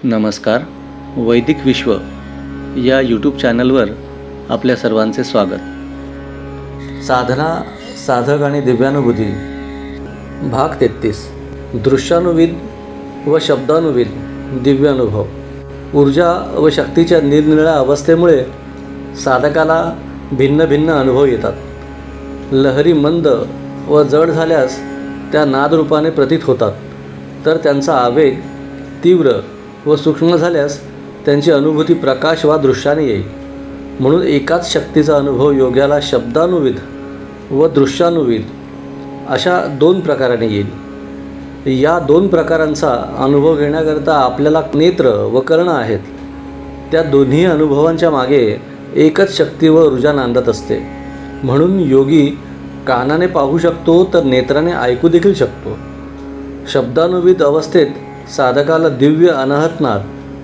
नमस्कार. वैदिक विश्व या यूट्यूब चॅनलवर आपल्या सर्वांचे स्वागत. साधना, साधक आणि दिव्यानुभूती भाग 33. दृश्यानुविद व शब्दानुविद दिव्यानुभव. ऊर्जा व शक्तीच्या निरनिराळ्या अवस्थेमुळे साधकाला भिन्न भिन्न अनुभव येतात. लहरी मंद व जड झाल्यास त्या नादरूपाने प्रतीत होतात, तर त्यांचा आवेग तीव्र व सूक्ष्म झाल्यास त्यांची अनुभूती प्रकाश वा दृश्याने येईल. म्हणून एकाच शक्तीचा अनुभव योग्याला शब्दानुविद व दृश्यानुविद अशा दोन प्रकाराने येईल. या दोन प्रकारांचा अनुभव घेण्याकरता आपल्याला नेत्र व कर्ण आहेत. त्या दोन्ही अनुभवांच्या मागे एकच शक्ती व ऊर्जा नांदत असते. म्हणून योगी कानाने पाहू शकतो तर नेत्राने ऐकू देखील शकतो. शब्दानुविद अवस्थेत साधकाला दिव्य अनाहतनाद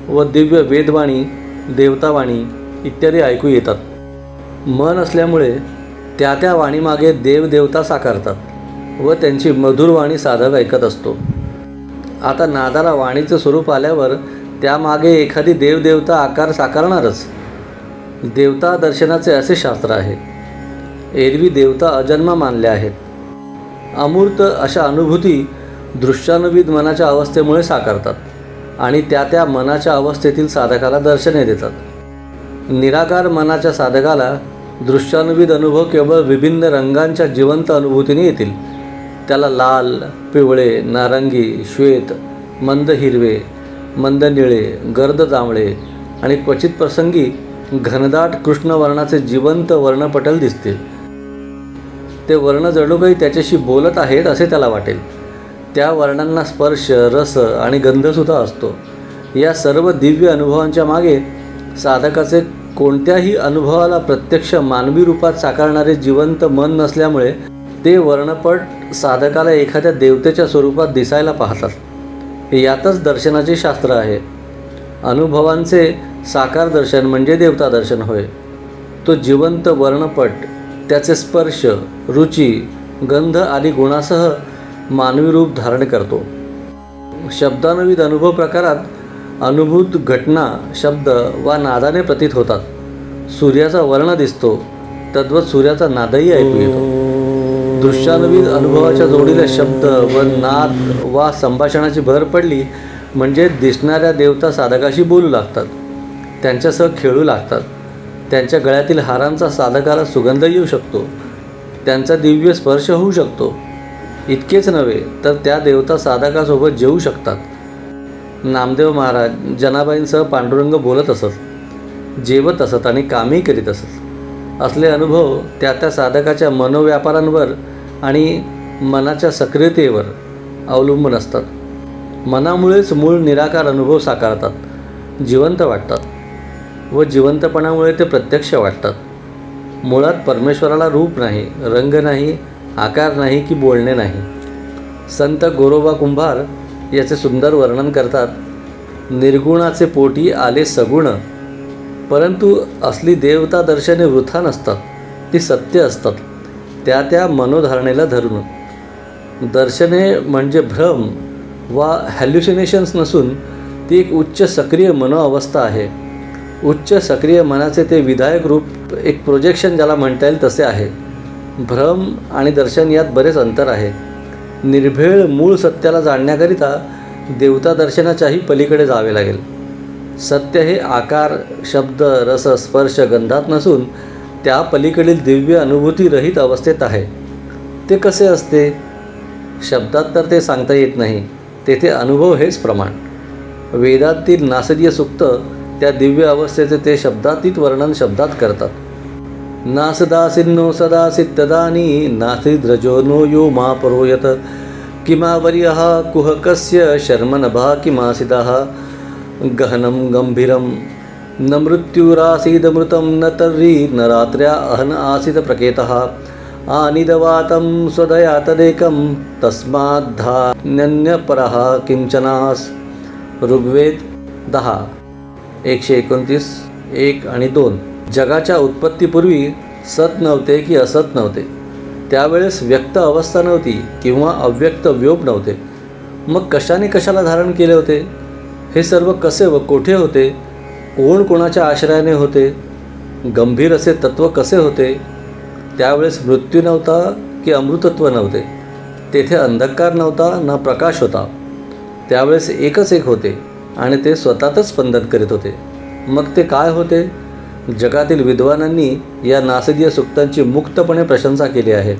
व दिव्य वेदवाणी, देवतावाणी इत्यादी ऐकू येतात. मन असल्यामुळे त्या त्या वाणीमागे देवदेवता साकारतात व त्यांची मधुर वाणी साधक ऐकत असतो. आता नादाला वाणीचं स्वरूप आल्यावर त्यामागे एखादी देवदेवता आकार साकारणारच. देवता दर्शनाचे असे शास्त्र आहे. एरवी देवता अजन्मा मानल्या आहेत. अमूर्त अशा अनुभूती दृश्यानुविद मनाच्या अवस्थेमुळे साकारतात आणि त्या त्या मनाच्या अवस्थेतील साधकाला दर्शने देतात. निराकार मनाच्या साधकाला दृश्यानुविद अनुभव केवळ विभिन्न रंगांच्या जिवंत अनुभूतीने येतील. त्याला लाल, पिवळे, नारंगी, श्वेत, मंद हिरवे, मंद निळे, गर्द जांभळे आणि क्वचित प्रसंगी घनदाट कृष्ण वर्णाचे जिवंत वर्णपटल दिसतील. ते वर्ण जणू काही त्याच्याशी बोलत आहेत असे त्याला वाटेल. त्या वर्णांना स्पर्श, रस आणि गंधसुद्धा असतो. या सर्व दिव्य अनुभवांच्या मागे साधकाचे कोणत्याही अनुभवाला प्रत्यक्ष मानवी रूपात साकारणारे जिवंत मन नसल्यामुळे ते वर्णपट साधकाला एखाद्या देवतेच्या स्वरूपात दिसायला पाहतात. यातच दर्शनाचे शास्त्र आहे. अनुभवांचे साकार दर्शन म्हणजे देवता दर्शन होय. तो जिवंत वर्णपट त्याचे स्पर्श, रुची, गंध आदी गुणासह मानवी रूप धारण करतो. शब्दानुविद अनुभव प्रकारात अनुभूत घटना शब्द वा नादाने प्रतीत होतात. सूर्याचा वर्ण दिसतो, तद्वत सूर्याचा नादही ऐकू येतो. दृश्यानुविद अनुभवाच्या जोडीला शब्द व नाद वा संभाषणाची भर पडली म्हणजे दिसणाऱ्या देवता साधकाशी बोलू लागतात, त्यांच्यासह खेळू लागतात. त्यांच्या गळ्यातील हारांचा साधकाला सुगंध येऊ शकतो, त्यांचा दिव्य स्पर्श होऊ शकतो. इतकेच नव्हे तर त्या देवता साधकासोबत जेवू शकतात. नामदेव महाराज जनाबाईंसह पांडुरंग बोलत असत, जेवत असत आणि कामही करीत असत. असले अनुभव त्या त्या साधकाच्या मनोव्यापारांवर आणि मनाच्या सक्रियतेवर अवलंबून असतात. मनामुळेच मूळ निराकार अनुभव साकारतात, जिवंत वाटतात व जिवंतपणामुळे ते प्रत्यक्ष वाटतात. मुळात परमेश्वराला रूप नाही, रंग नाही, आकार नाही की बोलणे नाही. संत गोरोबा कुंभार याचे सुंदर वर्णन करतात. निर्गुणाचे पोटी आले सगुण, परंतु असली देवता दर्शने वृथा नसतात, ती सत्य असतात, त्या त्या मनोधारणेला धरून. दर्शने म्हणजे भ्रम वा हॅल्युसिनेशन्स नसून ती एक उच्च सक्रिय मनोअवस्था आहे. उच्च सक्रिय मनाचे ते विधायक रूप, एक प्रोजेक्शन ज्याला म्हणता येईल तसे आहे. भ्रम आणि दर्शन यात बरेच अंतर आहे. निर्भेळ मूळ सत्याला जाणण्याकरिता देवता दर्शनाच्याही पलीकडे जावे लागेल. सत्य हे आकार, शब्द, रस, स्पर्श, गंधात नसून त्या पलीकडील दिव्य अनुभूती रहित अवस्थेत आहे. ते कसे असते? शब्दात तर ते सांगता येत नाही. तेथे अनुभव हेच प्रमाण. वेदातील नासदीय सूक्त त्या दिव्य अवस्थेचे ते शब्दातीत वर्णन शब्दात करतात. नासदासिन्नो सदासित्तदानी नासिद्रजो नो यो मा परोयत किमावर्यः कुहकस्य शर्मनभा किमासिदः गहनं गंभीरं न मृत्युरासीदमृतं न तर्हि न रात्र्या अहन आसीद प्रकेतः आनिदवातं स्वदया तदेकं तस्माद्धान्यन्यपरः किंचनास. ऋग्वेद 10:129, 1 आणि 2. जगाच्या उत्पत्तीपूर्वी सत नव्हते की असत नव्हते. त्यावेळेस व्यक्त अवस्था नव्हती किंवा अव्यक्त व्योम नव्हते. मग कशाने कशाला धारण केले होते हे सर्व कसे व कोठे होते, कोण कोणाच्या आश्रयाने होते, गंभीर असे तत्व कसे होते, त्यावेळेस मृत्यू नव्हता की अमृतत्व नव्हते, तेथे अंधकार नव्हता ना प्रकाश होता, त्यावेळेस एकच एक होते आणि ते स्वतःच स्पंदन करीत होते. मग ते काय होते? जगातील विद्वानांनी या नासदीय सुक्तांची मुक्तपणे प्रशंसा केली आहे.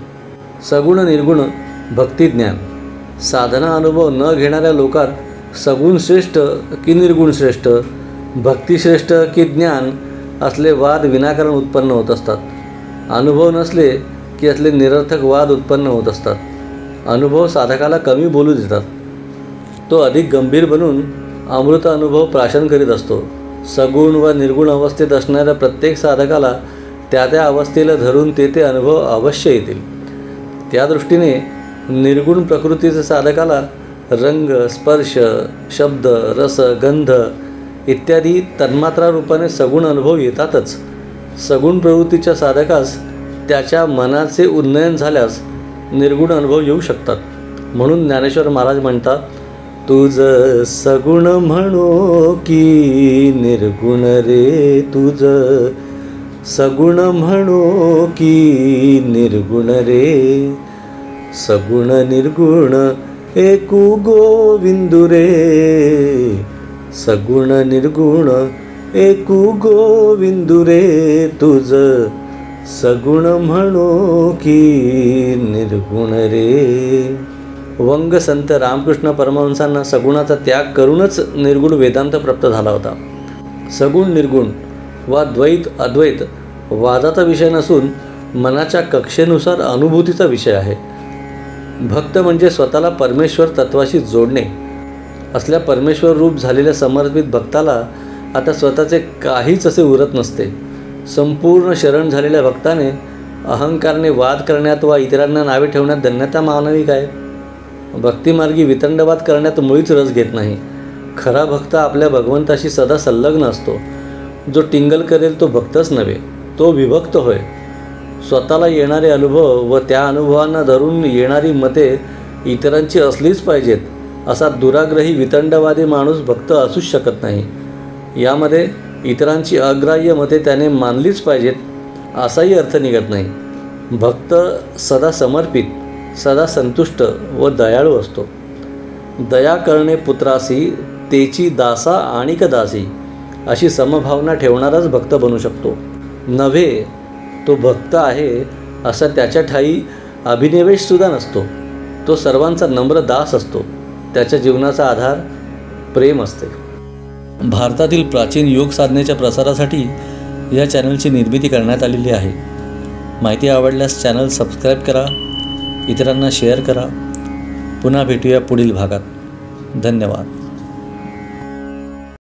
सगुण निर्गुण भक्तिज्ञान. साधना अनुभव न घेणाऱ्या लोकात सगुण श्रेष्ठ की निर्गुण श्रेष्ठ, भक्तिश्रेष्ठ की ज्ञान असले वाद विनाकारण उत्पन्न होत असतात. अनुभव नसले की असले निरर्थक वाद उत्पन्न होत असतात. अनुभव साधकाला कमी बोलू देतात. तो अधिक गंभीर बनून अमृत अनुभव प्राशन करीत असतो. सगुण व निर्गुण अवस्थेत असणाऱ्या प्रत्येक साधकाला त्या त्या अवस्थेला धरून ते अनुभव अवश्य येतील. त्या दृष्टीने निर्गुण प्रकृतीच्या साधकाला रंग, स्पर्श, शब्द, रस, गंध इत्यादी तन्मात्रा रूपाने सगुण अनुभव येतातच. सगुण प्रवृत्तीच्या साधकास त्याच्या मनाचे उन्नयन झाल्यास निर्गुण अनुभव येऊ शकतात. म्हणून ज्ञानेश्वर महाराज म्हणतात, तुझ सगुण म्हणो की निर्गुण रे, तुझ सगुण म्हणो की निर्गुण रे, सगुण निर्गुण एकू गोविंदू रे, सगुण निर्गुण एकू गोविंदू रे, तुझ सगुण म्हणो की निर्गुण रे. वंग संत रामकृष्ण परमहंसांना सगुणाचा त्याग करूनच निर्गुण वेदांत प्राप्त झाला होता. सगुण निर्गुण वा द्वैत अद्वैत वादाचा विषय नसून मनाच्या कक्षेनुसार अनुभूतीचा विषय आहे. भक्त म्हणजे स्वतःला परमेश्वर तत्वाशी जोडणे. असल्या परमेश्वर रूप झालेल्या समर्पित भक्ताला आता स्वतःचे काहीच असे उरत नसते. संपूर्ण शरण झालेल्या भक्ताने अहंकारने वाद करण्यात वा इतरांना नावे ठेवण्यात धन्यता मानावी काय? भक्तिमार्गी वितंडवाद करण्यात मुळीच रस घेत नाही. खरा भक्त आपल्या भगवंताशी सदा संलग्न असतो. जो टिंगल करेल तो भक्तच नव्हे, तो विभक्त होय. स्वतःला येणारे अनुभव व त्या अनुभवांना धरून येणारी मते इतरांची असलीच पाहिजेत असा दुराग्रही वितंडवादी माणूस भक्त असूच शकत नाही. यामध्ये इतरांची अग्राह्य मते त्याने मानलीच पाहिजेत असाही अर्थ निघत नाही. भक्त सदा समर्पित, सदा संतुष्ट व दयाळू असतो. दया करणे पुत्रासी, तेची दासा आणिक दासी अशी समभावना ठेवणाराच भक्त बनू शकतो. नव्हे तो भक्त आहे असा त्याच्या ठायी अभिनिवेशसुद्धा नसतो. तो सर्वांचा नम्र दास असतो. त्याच्या जीवनाचा आधार प्रेम असते. भारतातील प्राचीन योग साधनेच्या प्रसारासाठी या चॅनलची निर्मिती करण्यात आलेली आहे. माहिती आवडल्यास चॅनल सबस्क्राईब करा, इतरांना शेअर करा. पुन्हा भेटूया पुढील भागात. धन्यवाद.